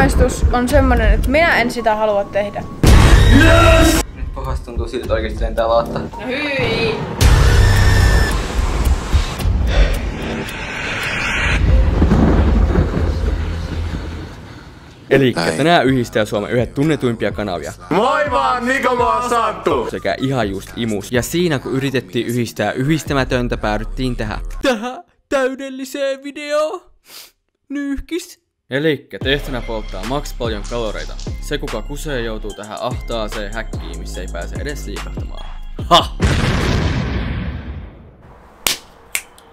rangaistus on semmonen, että minä en sitä halua tehdä. Yes! Nyt pahasti tuntuu siltä, että oikeesti lentää laatta. No hyi! Elikkä tänään yhdistää Suomen yhdet tunnetuimpia kanavia. Moi vaan, Niko Santtu! Sekä ihan just Imus. Ja siinä kun yritettiin yhdistää yhdistämätöntä, päädyttiin tähän täydelliseen videoon. Nyyhkis. Elikkä tehtävänä polttaa maks paljon kaloreita. Se kuka kusee joutuu tähän ahtaaseen häkkiin, missä ei pääse edes liikahtamaan. Ha!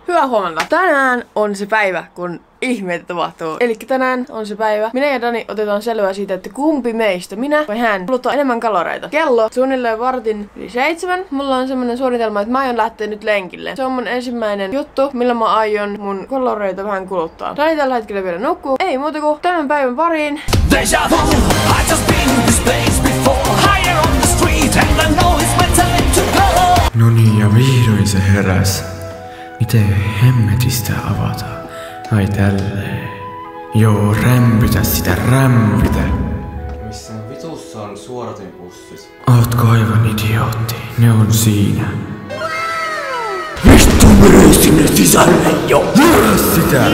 Hyvää huomenta. Tänään on se päivä, kun ihmeitä tapahtuu. Elikkä tänään on se päivä. Minä ja Dani otetaan selvää siitä, että kumpi meistä, minä vai hän, kuluttaa enemmän kaloreita. Kello suunnilleen 6:45. Mulla on semmonen suunnitelma, että mä aion lähteä nyt lenkille. Se on mun ensimmäinen juttu, millä mä aion mun kaloreita vähän kuluttaa. Dani tällä hetkellä vielä nukkuu. Ei muuta kuin tämän päivän pariin. No niin, ja vihdoin se heräs. Miten hemmetistä avataan? Ai tälleen. Joo, rämpytä sitä, rämpytä. Missä vitussa on suodatinpussis? Ootko aivan idiootti? Ne on siinä. Vittu, mene sinne sisälle jo! Lyö sitä!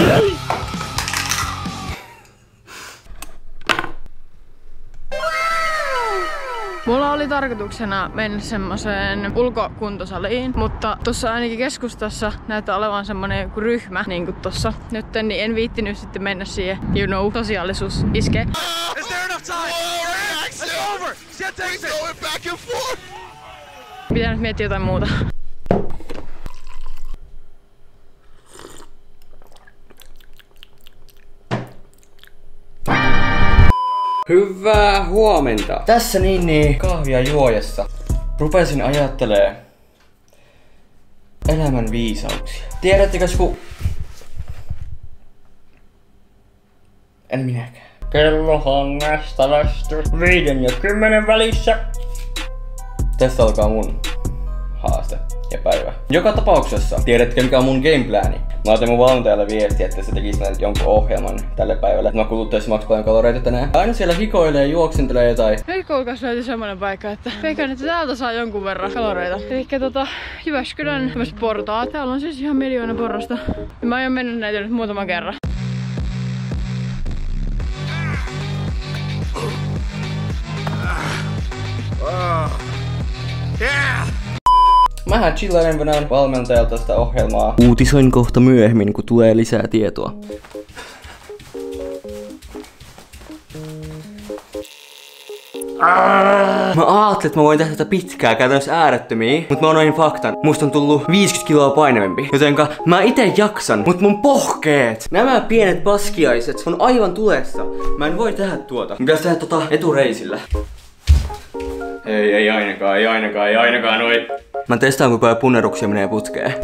Mulla oli tarkoituksena mennä semmoseen ulkokuntosaliin, mutta tuossa ainakin keskustassa näyttää olevan semmonen joku ryhmä, niin kuin tossa nyt, niin en viittinyt sitten mennä siihen, you know, sosiaalisuus iskee. Pitää nyt miettiä jotain muuta. Hyvää huomenta! Tässä niin kahvia juojessa rupesin ajattelee elämän viisauksia. Tiedättekö kun... En minäkään. Kellohan näistä lästy 5 ja 10 välissä. Tästä alkaa mun haaste ja päivä. Joka tapauksessa, tiedätkö mikä on mun gameplani? Mä otin mun valmentajalle viestiä, että se tekisi meille jonkun ohjelman tälle päivälle. Mä kuluttaisin maks paljon kaloreita tänään. Aina siellä hikoilee ja juoksentelee jotain. Nyt koulukas löytyi semmonen paikka, että veikkaan, että täältä saa jonkun verran kaloreita. Elikkä Jyväskylän tämmöset portaat. Täällä on siis ihan 1 miljoona porrasta. Ja mä aion mennä näitä nyt muutaman kerran. Mähän chillailen venään valmentajalta sitä ohjelmaa. Uutisoin kohta myöhemmin, kun tulee lisää tietoa. Mä ajattelin, että mä voin tehdä tätä pitkää, käytännössä äärettömiä, mutta mä unohdin faktan. Musta on tullut 50 kiloa painavampi, jotenka mä ite jaksan, mutta mun pohkeet, nämä pienet paskiaiset on aivan tulessa. Mä en voi tehdä tuota. Mä pitäis tehdä etureisillä. Ei ainakaan noin. Mä testaan kuinka paljon punneruksia menee putkeen.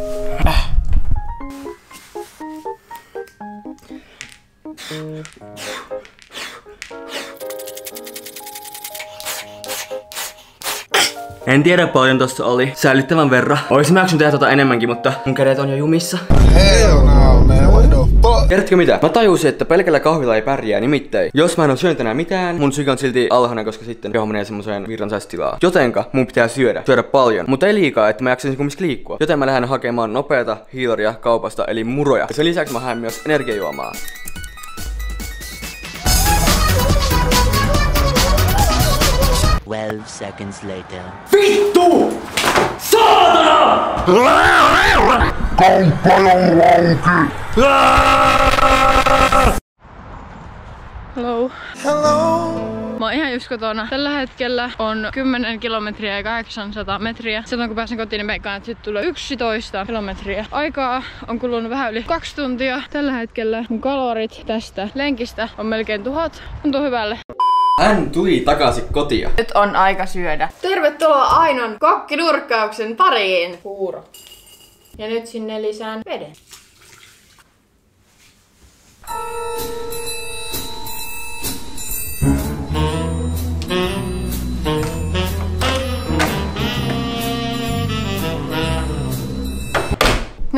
En tiedä paljon tossa oli. Säällittävän verran. Oisin mä jaksanut tehdä enemmänkin, mutta mun kädet on jo jumissa. Hell no, man, what the fuck? Tiedätkö mitä? Mä tajusin, että pelkällä kahvilla ei pärjää, nimittäin. Jos mä en oo syönyt tänään mitään, mun syke on silti alhainen, koska sitten keho menee semmoseen virransäistilaan. Jotenka mun pitää syödä paljon, mutta ei liikaa, että mä jaksaisin kumminkin liikkua. Joten mä lähden hakemaan nopeata hiilaria kaupasta, eli muroja. Ja sen lisäksi mä haen myös energiajuomaa. Seconds later. Vittu! Saatana! Kauppa on auki! Hello. Hello! Mä oon ihan just kotona. Tällä hetkellä on 10 kilometriä ja 800 metriä. Silloin kun pääsen kotiin, niin meikkaan, että sit tulee 11 kilometriä. Aikaa on kulunut vähän yli 2 tuntia. Tällä hetkellä mun kalorit tästä lenkistä on melkein 1000. Tuntuu hyvälle. Hän tuli takaisin kotia. Nyt on aika syödä. Tervetuloa Ainon kokkinurkkauksen pariin. Puuro. Ja nyt sinne lisään veden.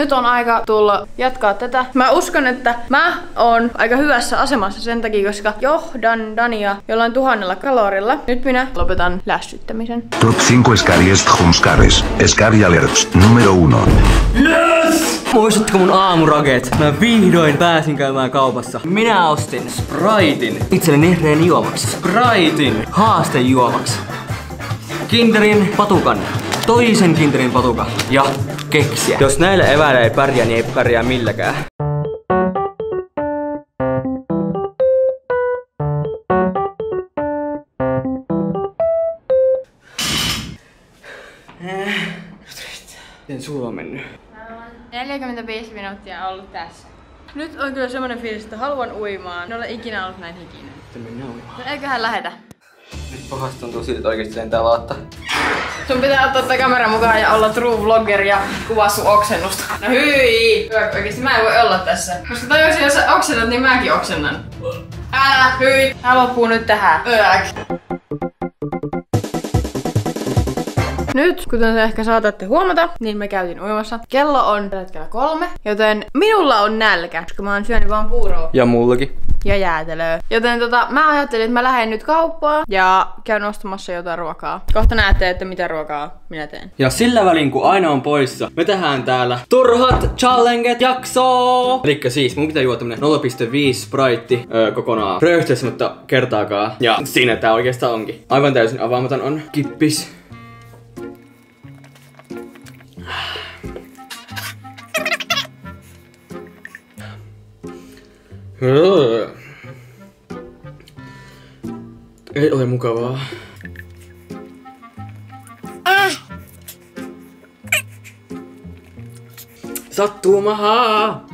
nyt on aika tulla jatkaa tätä. Mä uskon, että mä oon aika hyvässä asemassa sen takia, koska johdan Dania jollain 1000 kalorilla. Nyt minä lopetan lässyttämisen. Top 5 escaries Homescares. Escarie alerts numero 1. Yes! Muistatko mun aamuraget? Mä vihdoin pääsin käymään kaupassa. Minä ostin Spritein itselleni ehreen juomaksi. Spritein haastejuomaksi. Kinderin patukan. Toisen Kinderin patukan. Ja keksiä. Jos näillä eväillä ei pärjää, niin ei pärjää milläkään. Miten sulla on mennyt? 45 minuuttia ollut tässä. Nyt on kyllä semmonen fiilis, että haluan uimaan. En ole ikinä ollut näin hikinen. Sitten mennään uimaan. No eiköhän lähetä. Nyt pahasti tuntuu siltä, että oikeesti lentää laatta. Sun pitää ottaa tää kamera mukaan ja olla true vlogger ja kuvaa sun oksennusta. No hyi! Oikeesti mä en voi olla tässä. Koska tajusin, jos sä oksennat, niin mäkin oksennan. Älä, hyi! Tää loppuu nyt tähän. Nyt, kuten te ehkä saatatte huomata, niin me käytiin uimassa. Kello on tällä hetkellä 3, joten minulla on nälkä, koska mä oon syönyt vaan puuroa. Ja mullakin. Ja jäätelöä. Joten mä ajattelin, että mä lähden nyt kauppaan ja käyn ostamassa jotain ruokaa. Kohta näette, että mitä ruokaa minä teen. Ja sillä välin, kun aina on poissa, me tehdään täällä Turhat Challenget jakso! Elikkä siis, mun pitää juoda tämmönen 0,5 Sprite kokonaan röyhtäismättä kertaakaan. Ja siinä tää oikeastaan onkin. Aivan täysin avaamaton on kippis. Ei ole mukavaa. Sattuu mahaa!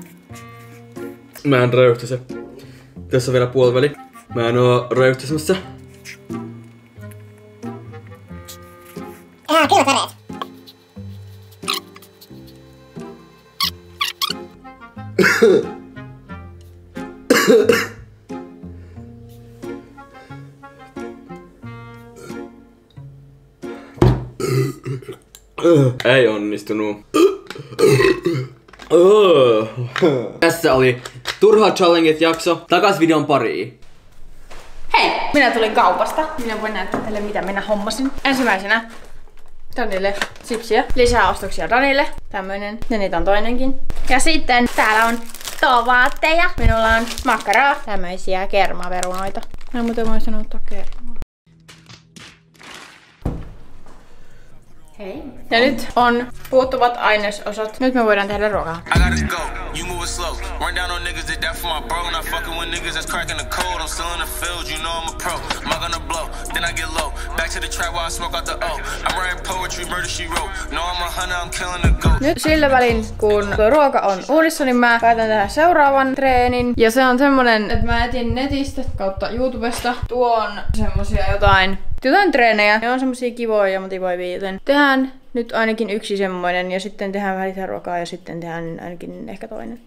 Mä en röyhtäse. Tässä on vielä puoliväli. Mä en oo röyhtäsemässä. Ihan kyllä Ei onnistunut. Tässä oli Turhat Challenget jakso. Takas videon pariin. Hei! Minä tulin kaupasta. Minä voin näyttää teille, mitä minä hommasin. Ensimmäisenä Danille sipsiä. Lisää ostoksia Danille. Tämmöinen. Ja niitä on toinenkin. Ja sitten täällä on tomaatteja. Minulla on makkaraa. Tämmöisiä kermaperunoita. Mä muuten voin sanoa ottaa kermaa. Hei. Ja nyt on puuttuvat ainesosat. Nyt me voidaan tehdä ruokaa. Nyt sillä välin, kun tuo ruoka on uunissa, niin mä päätän tehdä seuraavan treenin. Ja se on semmonen, että mä etin netistä kautta YouTubesta tuon semmosia jotain treenejä. Ne on semmosia kivoja ja motivoivia, joten tehdään nyt ainakin yksi semmoinen ja sitten tehdään vähän lisää ruokaa ja sitten tehdään ainakin ehkä toinen.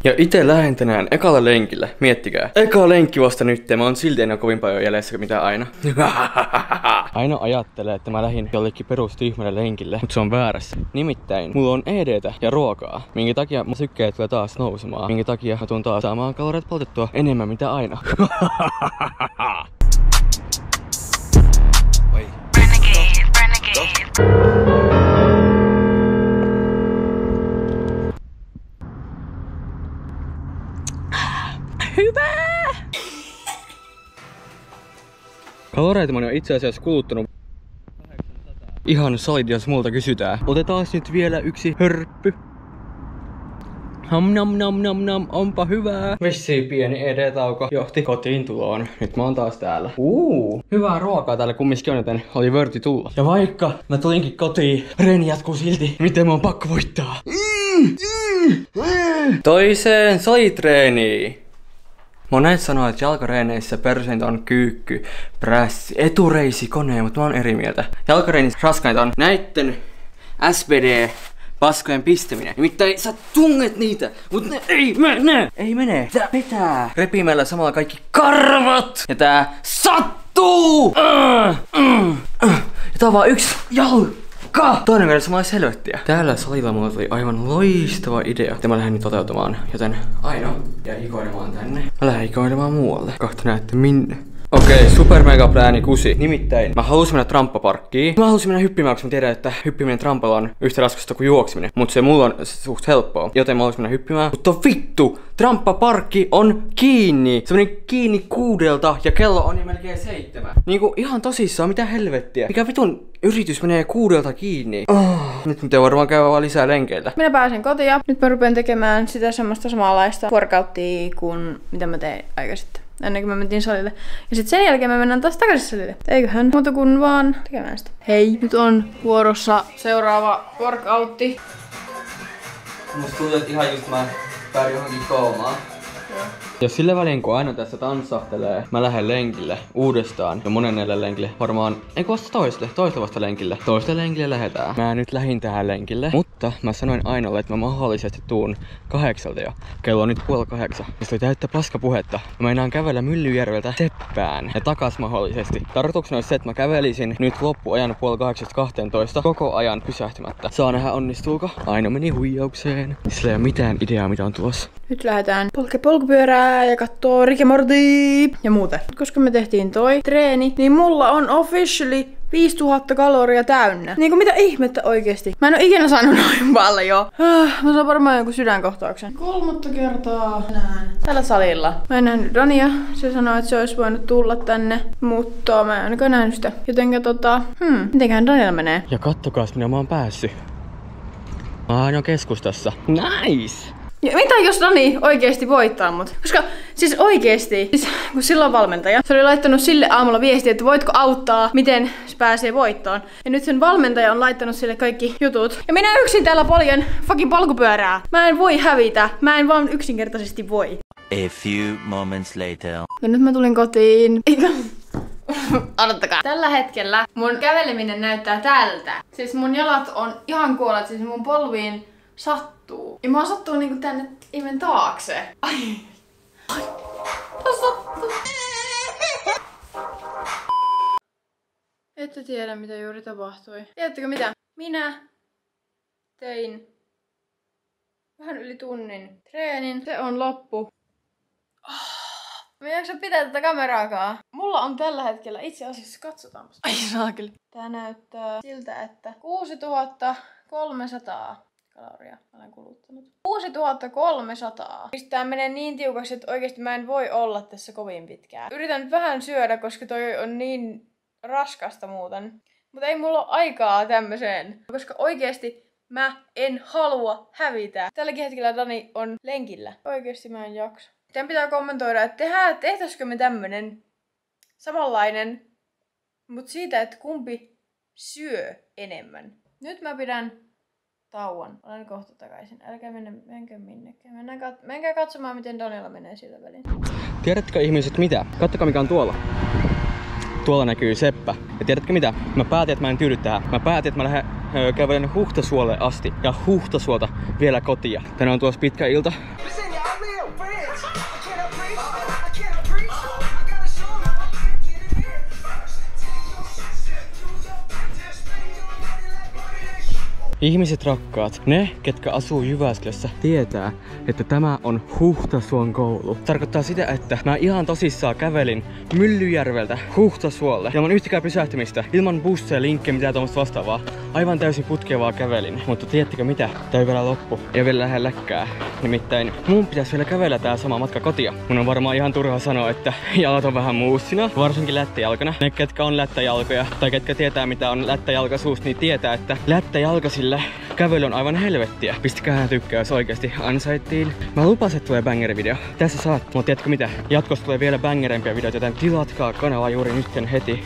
Ja ite lähden tänään ekalla lenkillä. Miettikää. Eka lenkki vasta nyt. Mä oon silti en oo kovin paljon jäljessä mitä aina. Aina ajattelee, että mä lähdin jollekin perustyhmälle lenkille, mutta se on väärässä. Nimittäin, mulla on ED:tä ja ruokaa, minkä takia mun sykkeet tulee taas nousemaan. Minkä takia mä tuun taas saamaan kaloreita poltettua enemmän mitä aina. Hyvä! Kaloreita mä oon itse asiassa kuluttanut 800. Ihan solid, jos multa kysytään. Otetaan nyt vielä yksi hörppy. Ham nam nam nam nam, onpa hyvää. Vissiin pieni ED-tauko johti kotiin tuloon. Nyt mä oon taas täällä. Hyvää ruokaa täällä kumminkin on, joten oli vörti tulla. Ja vaikka mä tulinkin kotiin, reeni jatkuu silti. Miten mä oon pakko voittaa? Toiseen salitreeniin. Monet sanoo, että jalkareeneissä peruseinta on kyykky, prässi, etureisi, koneen, mutta mä oon eri mieltä. Jalkareenissä raskainta on näitten SPD paskojen pistäminen. Nimittäin sä tunget niitä, mutta ne ei mene. Ei mene. Tää pitää repimällä samalla kaikki karvat. Ja tää sattuu. Ja tää on vaan yksi Toinen vielä samaa helvettiä. Täällä salilla mulla tuli aivan loistava idea. Ja mä lähden nyt toteuttamaan. Joten Aino jää hikoilemaan tänne. Mä lähden hikoilemaan muualle. Kohta näette minne. Okei, super mega plääni 9. Nimittäin mä halusin mennä tramppaparkkiin. Mä halusin mennä hyppimään, koska mä tiedän, että hyppiminen trampalla on yhtä raskasta kuin juokseminen. Mutta se mulla on suht helppoa. Joten mä halusin mennä hyppimään. Mutta vittu! Tramppaparkki on kiinni! Se meni kiinni 6 ja kello on jo melkein 7. Niinku ihan tosissaan, mitä helvettiä? Mikä vitun yritys menee 6 kiinni? Nyt pitää varmaan käydä vaan lisää lenkeillä. Minä pääsen kotia. Nyt mä rupean tekemään sitä semmoista samanlaista workouttia kuin mitä mä tein aika sitten. Ennen kuin mä mentiin salille. Ja sit sen jälkeen me mennään taas takaisin salille. Eiköhän muuta kuin vaan tekemään sitä. Hei, nyt on vuorossa seuraava workoutti. Musta tuntuu, että ihan just mä päädyin johonkin koomaan. Jos sillä välin kun Aino tässä tanssahtelee, mä lähden lenkille uudestaan ja monennelle lenkille varmaan, eikö vasta toista vasta lenkille. Toista lenkille lähetään. Mä nyt lähdin tähän lenkille, mutta mä sanoin Ainolle, että mä mahdollisesti tuun 8 jo. Kello on nyt 7:30. Ja se oli täyttä paskapuhetta. Mä meinaan kävellä Myllyjärveltä Seppään ja takas mahdollisesti. Tarkoituksena olisi se, että mä kävelisin nyt loppuajan 7:30–12 koko ajan pysähtymättä. Saa nähdä onnistuuko. Aino meni huijaukseen. Sillä ei ole mitään ideaa mitä on tulossa. Nyt lähdetään polkupyörää ja kattoo Rick and Morty ja muuta. Koska me tehtiin toi treeni, niin mulla on officially 5000 kaloria täynnä. Niinku mitä ihmettä oikeesti? Mä en oo ikinä saanut noin paljon. Mä saan varmaan joku sydänkohtauksen. 3. kertaa näen tällä salilla. Mä en nähnyt Dania. Se sanoi, että se olisi voinut tulla tänne. Mutta mä en ainakaan nähnyt sitä. Jotenka mitenköhän Daniella menee? Ja kattokaas minä mä oon päässyt. Mä oon keskustassa. Nice! Ja mitä jos Dani oikeesti voittaa mut? Koska siis oikeesti, kun sillä on valmentaja, se oli laittanut sille aamulla viestiä, että voitko auttaa, miten se pääsee voittoon. Ja nyt sen valmentaja on laittanut sille kaikki jutut. Ja minä yksin täällä poljen fucking polkupyörää. Mä en voi hävitä. Mä en vaan yksinkertaisesti voi. A few moments later. Ja nyt mä tulin kotiin. Odottakaa. Tällä hetkellä mun käveleminen näyttää tältä. Siis mun jalat on ihan kuolleet, siis mun polviin sattuu. Ja mä sattuu niinku tänne imen taakse. Ai. Sattuu. Ette tiedä mitä juuri tapahtui. Tiedättekö mitä? Minä tein vähän yli tunnin treenin. Se on loppu. Mä en jaksa pitää tätä kameraakaan. Mulla on tällä hetkellä itse asiassa, katsotaanpa. Ai saakeli. Tää näyttää siltä, että 6300 kaloria olen kuluttanut. 6300. Tää menee niin tiukaksi, että oikeesti mä en voi olla tässä kovin pitkään. Yritän nyt vähän syödä, koska toi on niin raskasta muuten. Mutta ei mulla ole aikaa tämmöiseen. Koska oikeesti mä en halua hävitä. Tälläkin hetkellä Dani on lenkillä. Oikeesti mä en jaksa. Teidän pitää kommentoida, että tehtäisikö me tämmönen samanlainen, mut siitä, että kumpi syö enemmän. Nyt mä pidän tauon. Olen kohta takaisin. Älkää menkää minnekään. Menkää katsomaan, miten Daniella menee sillä välin. Tiedättekö ihmiset mitä? Kattokaa mikä on tuolla. Tuolla näkyy Seppä. Ja tiedätkö mitä? Mä päätin, että mä en tyydy tähän. Mä päätin, että mä lähden kävelen Huhtasuolle asti. Ja Huhtasuolta vielä kotia. Tänään on tuossa pitkä ilta. Ihmiset rakkaat, ne ketkä asuu Jyväskylässä tietää, että tämä on Huhtasuon koulu. Tarkoittaa sitä, että mä ihan tosissaan kävelin Myllyjärveltä Huhtasuolle ilman yhtäkään pysähtymistä, ilman busseja, linkkejä, mitään tuommoista vastaavaa. Aivan täysin putkevaa kävelin. Mutta tiedättekö mitä? Tää ei vielä loppu. Ei vielä lähde läkkää. Nimittäin mun pitäisi vielä kävellä tää sama matka kotia. Mun on varmaan ihan turha sanoa, että jalat on vähän muussina. Varsinkin lättäjalkana. Ne ketkä on lättäjalkoja tai ketkä tietää mitä on lättäjalkaisuus, niin tietää, että lättäjalkaisille kävely on aivan helvettiä. Pistäkää tykkäys oikeesti ansaittiin. Mä lupasin, että tulee bangerivideo. Tässä saat. Mutta tiedätkö mitä? Jatkossa tulee vielä bangerempia videoita, joten tilatkaa kanava juuri nytten heti.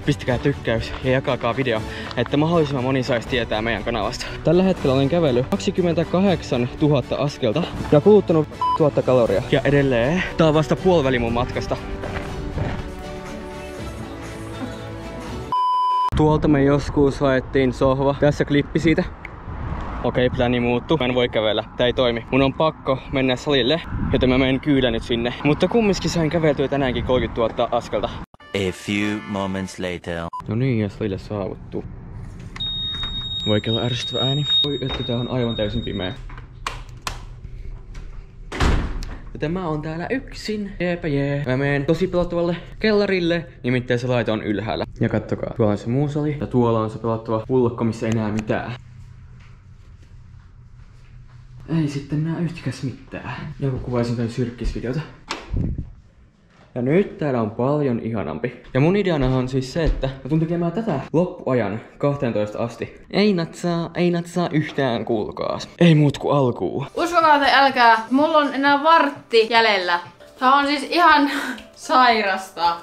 Pistäkää tykkäys ja jakakaa video, että mahdollisimman moni saisi tietää meidän kanavasta. Tällä hetkellä olen kävellyt 28 000 askelta ja kuluttanut 1000 kaloria. Ja edelleen, tää on vasta puoliväli mun matkasta. Tuolta me joskus haettiin sohva. Tässä klippi siitä. Okei, pläni muuttuu. Mä en voi kävellä. Tää ei toimi. Mun on pakko mennä salille, joten mä menen kyydän nyt sinne. Mutta kumminkin sain käveltyä tänäänkin 30 000 askelta. A few moments later. No niin, ja salille saavuttu. Voi kello ärsyttävä ääni. Oi, että tää on aivan täysin pimeä. Joten mä oon täällä yksin. Jeepä jee. Mä menen tosi pelottavalle kellarille. Nimittäin se laite on ylhäällä. Ja kattokaa. Tuolla on se muu sali. Ja tuolla on se pelottava pullokko, missä ei näe mitään. Ei sitten näe yhtikäs mitään. Joku kuvaisin tai syrkkisvideota. Ja nyt täällä on paljon ihanampi. Ja mun ideana on siis se, että mä tuun tekemään tätä loppuajan 12 asti. Ei natsaa yhtään, kuulkaas. Ei muut kuin alkuun. Uskokaa tai älkää, mulla on enää vartti jäljellä. Tää on siis ihan sairasta.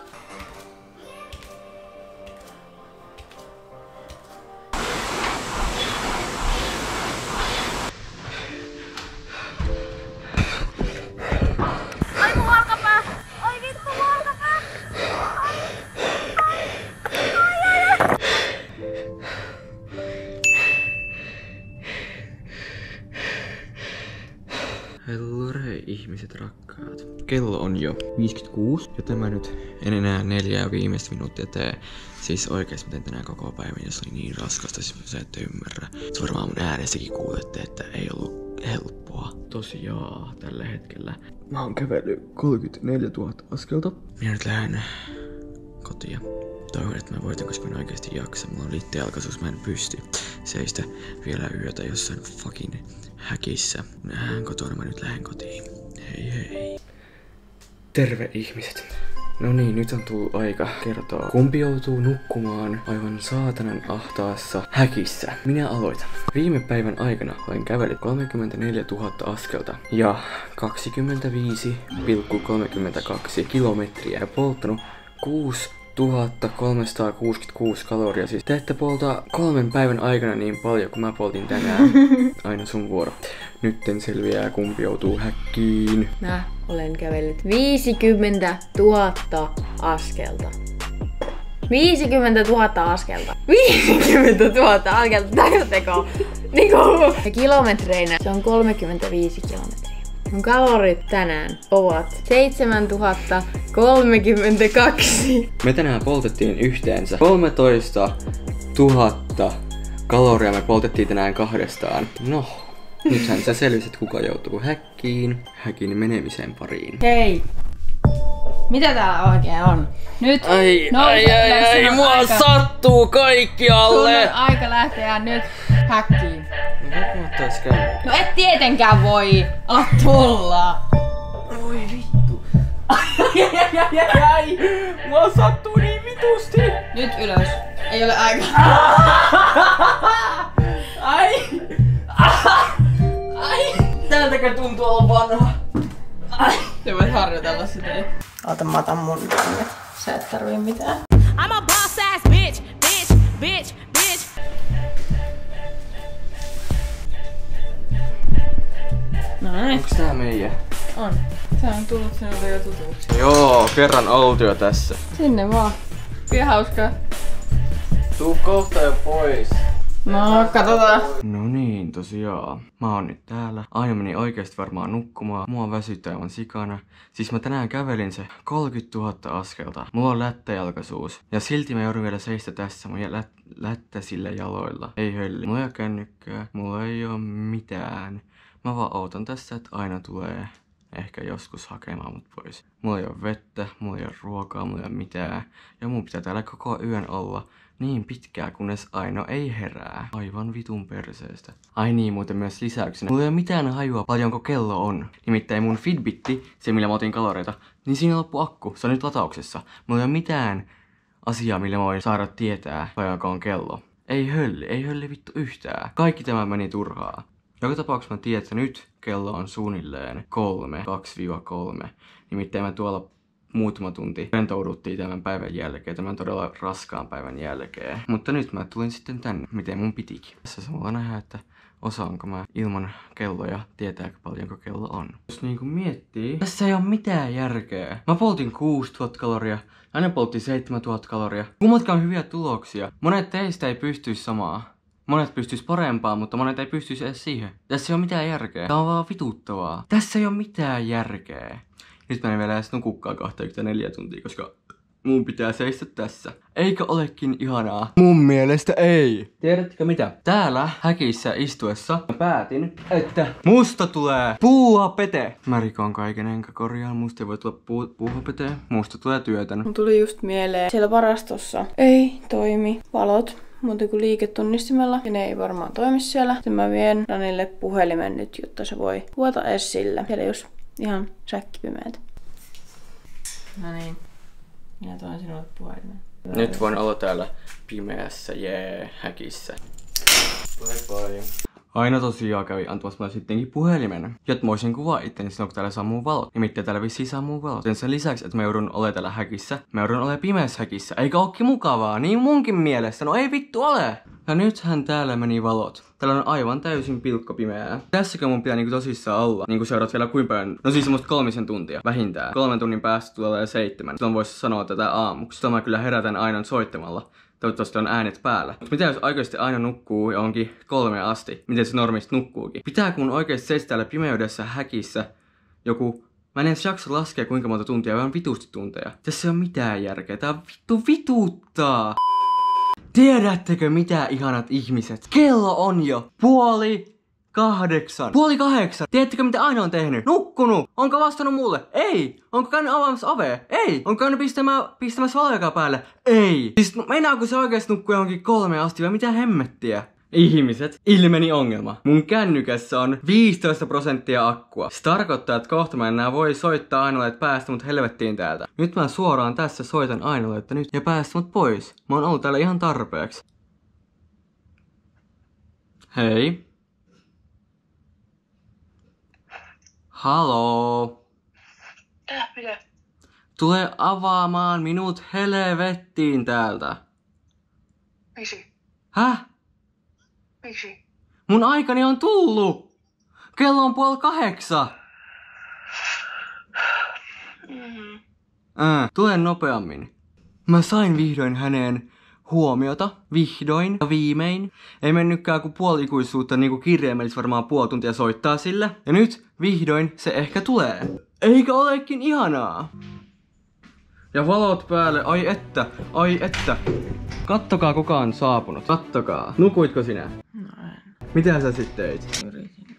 Hellore, ihmiset rakkaat. Kello on jo 56, joten mä nyt en enää 4 viimeistä minuuttia tee. Siis oikeesti mä teen tänään koko päivän, jos oli niin raskasta, siis sä ette ymmärrä. Se varmaan mun äänestäkin kuulette, että ei ollut helppoa. Tosiaan, tällä hetkellä mä oon kävellyt 34 000 askelta. Minä nyt lähden kotiin. Toivon, että mä voitan, koska mä en oikeesti jaksa. Mulla on littealkaisuus, mä en pysty seistä vielä yötä jossain fucking häkissä. Nähdään kotona, mä nyt lähden kotiin. Hei hei. Terve ihmiset. No niin, nyt on tullut aika kertoa, kumpi joutuu nukkumaan aivan saatanan ahtaassa häkissä. Minä aloitan. Viime päivän aikana olen kävellyt 34 000 askelta ja 25,32 kilometriä ja polttanut 6366 kaloria. Siis te ette polta 3 päivän aikana niin paljon kuin mä poltin tänään. Aina sun vuoro. Nytten selviää, kumpi joutuu häkkiin. Mä olen kävellyt 50 000 askelta. 50 000 askelta. 50 000 askelta, tajutteko? Ja kilometreinä se on 35 kilometriä. Mun kalorit tänään ovat 7032. Me tänään poltettiin yhteensä 13 000 kaloria. Me poltettiin tänään kahdestaan. No, nythän sä selvisit, kuka joutuu häkkiin. Häkin menemiseen pariin. Hei! Mitä täällä oikein on? Nyt Ai, mua aika sattuu kaikkialle! Sun on aika lähteä nyt häkkiin. No vaikka mä ottais käynniä. No et tietenkään voi tulla. Voi vittu. Ai, mua sattuu niin vitusti. Nyt ylös. Ei ole aika. Ai. Ai. Tältäkö tuntuu olla vanha? Ai. Sä voit harjoitella sitä. Ota, mä otan mun tänne. Sä et tarvii mitään. I'm a boss ass bitch, bitch, bitch, bitch. Noin. Onks tää meidän? On. Se on tullut sinulle jo tutuksi. Joo, kerran oltu jo tässä. Sinne vaan. Kyllä hauskaa. Tuu kohta jo pois. No, katsotaan. No niin, tosiaan. Mä oon nyt täällä. Aina meni oikeesti varmaan nukkumaan. Mua väsyttää aivan sikana. Siis mä tänään kävelin se 30 000 askelta. Mulla on lättäjalkaisuus. Ja silti mä joudun vielä seistä tässä mun lättäsillä jaloilla. Ei hölli. Mulla ei oo kännykkää. Mulla ei oo mitään. Mä vaan ootan tässä, että aina tulee ehkä joskus hakemaan mut pois. Mulla ei oo vettä, mulla ei oo ruokaa, mulla ei oo mitään. Ja mun pitää täällä koko yön olla. Niin pitkää, kunnes Aino ei herää. Aivan vitun perseestä. Ai niin, muuten myös lisäyksenä. Mulla ei ole mitään hajua, paljonko kello on. Nimittäin mun Fitbitti, se millä mä otin kaloreita, niin siinä loppu akku. Se on nyt latauksessa. Mulla ei ole mitään asiaa, millä mä voin saada tietää, paljonko on kello. Ei hölli vittu yhtään. Kaikki tämä meni turhaa. Joka tapauksessa mä tiedän, että nyt kello on suunnilleen 2-3. Nimittäin mä tuolla muutama tunti rentouduttiin tämän päivän jälkeen, tämän todella raskaan päivän jälkeen. Mutta nyt mä tulin sitten tänne, miten mun pitikin. Tässä samalla nähdään, että osaanko mä ilman kelloja tietääkö paljonko kello on. Jos niinku miettii, tässä ei ole mitään järkeä. Mä poltin 6000 kaloria, Aina poltti 7000 kaloria. Kummatkaan hyviä tuloksia. Monet teistä ei pystyisi samaa. Monet pystyis parempaan, mutta monet ei pystyisi edes siihen. Tässä ei ole mitään järkeä. Tää on vaan vituttavaa. Tässä ei ole mitään järkeä. Nyt mä en vielä edes nukukkaan 24 tuntia, koska mun pitää seistä tässä. Eikö olekin ihanaa? Mun mielestä ei. Tiedättekö mitä? Täällä häkissä istuessa mä päätin, että musta tulee puuhapete. Mä rikon kaiken enkä korjaan. Musta ei voi tulla puuhapete. Musta tulee työtön. Mun tuli just mieleen, siellä varastossa ei toimi valot muuten kuin liiketunnistimella. Ja ne ei varmaan toimi siellä. Sitten mä vien Danille puhelimen nyt, jotta se voi kuvata edes sillä. Siellä just ihan säkkipimeät. No niin. Minä toin sinulle puhelimen. Nyt voin olla täällä pimeässä, häkissä. Bye bye. Aina tosiaan kävi antamassa mulle sittenkin puhelimen, jotta mä voisin kuvaa itteni silloin, kun täällä sammuu valot. Nimittäin täällä vissiin sammuu valot. Sen lisäksi, että mä joudun olemaan täällä häkissä, mä joudun olemaan pimeässä häkissä. Eikä ookin mukavaa, niin munkin mielestä. No ei vittu ole! Ja nythän täällä meni valot. Täällä on aivan täysin pilkkopimeää. Tässäkö mun pitää niinku tosissaan olla? Niinku seuraat vielä kuinka paljon? No siis semmoista 3 tuntia. Vähintään. 3 tunnin päästä tulee 7. Silloin voisi sanoa tätä aamuksi. Silloin mä kyllä herätän Ainon soittamalla. Toivottavasti on äänet päällä. Mutta mitä jos oikeasti Aino nukkuu johonkin 3 asti? Miten se normisti nukkuukin? Pitääkö mun oikeasti seistä täällä pimeydessä häkissä joku... Mä en edes jaksa laskea kuinka monta tuntia, vaan vitusti tunteja. Tässä ei ole mitään järkeä. Tää vituttaa. Tiedättekö mitä ihanat ihmiset? Kello on jo 7:30. 7:30. Tiedättekö mitä Aino on tehnyt? Nukkunut. Onko vastannut mulle? Ei. Onko käynyt avaamassa ovea? Ei. Onko käynyt pistämässä valojakaan päälle? Ei. Siis meinaako se oikeesti nukkuu johonkin 3 asti vai mitä hemmettiä? Ihmiset, ilmeni ongelma. Mun kännykässä on 15% akkua. Se tarkoittaa, että kohta mä enää voi soittaa Ainolle, että päästä mut helvettiin täältä. Nyt mä suoraan tässä soitan Ainolle, että nyt ja päästä mut pois. Mä oon ollut täällä ihan tarpeeksi. Hei. Haloo. Mitä? Tule avaamaan minut helvettiin täältä. Miksi? Häh? Miksi? Mun aikani on tullut! Kello on 7:30. Tule nopeammin. Mä sain vihdoin häneen huomiota. Vihdoin ja viimein. Ei mennytkään kuin puoli-ikuisuutta niinku kirjaimellisesti varmaan puoli tuntia soittaa sille. Ja nyt vihdoin se ehkä tulee. Eikö olekin ihanaa? Ja valot päälle, ai että. Kattokaa kuka on saapunut. Kattokaa. Nukuitko sinä? No en. Mitä sä sit teit? Yritin.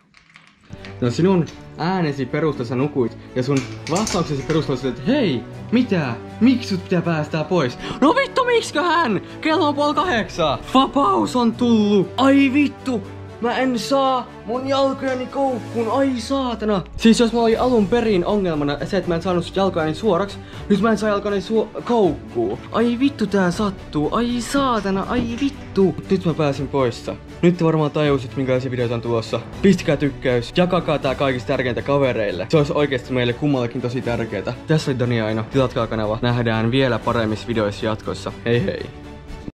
No sinun äänesi perusteella sä nukuit ja sun vastauksesi perusteella sä, että hei, mitä? Miksi sut pitää päästää pois? No vittu miksiköhän? Kello on 7:30. Vapaus on tullut. Ai vittu. Mä en saa mun jalkojani koukkuun, ai saatana. Siis jos mulla oli alun perin ongelmana se, että mä en saanut jalkojani suoraksi, nyt mä en saa jalkojani koukkuun. Ai vittu tää sattuu, ai saatana, ai vittu. Nyt mä pääsin poissa. Nyt te varmaan tajusit minkälaisia videoita on tulossa. Pistäkää tykkäys, jakakaa tää kaikista tärkeintä kavereille. Se olisi oikeesti meille kummallakin tosi tärkeetä. Tässä oli Dani Aino, tilatkaa kanava. Nähdään vielä paremmissa videoissa jatkossa. Hei hei.